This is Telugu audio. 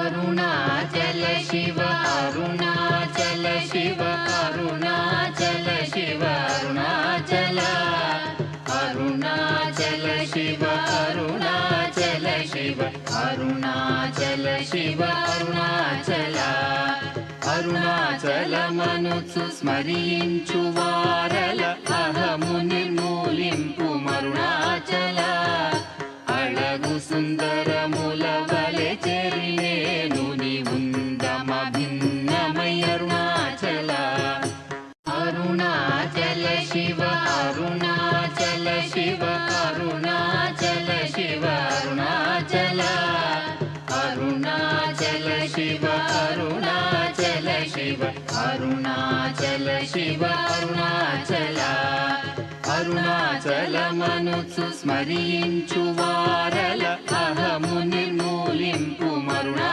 అరుణాచల శివ అరుణాచల శివ అరుణాచల శివ అరుణాచల అరుణాచల శివ అరుణాచల శివ అరుణాచల శివ అరుణాచల అరుణాచలమనుచు స్మరించు వారల అహము నిర్మూలింపు మరుణాచల అళగు సుందరముల వలె చెరినేను నివుందమ భిన్నమై అరుణాచల అరుణాచల శివ అరుణాచల శివ అరుణాచల శివ అరుణాచల అరుణాచల శివ అరుణాచల శివ అరుణాచల శివ అరుణాచల అరుణాచలమనుచు స్మరించు వారల అహము నిర్మూలింపు మరుణా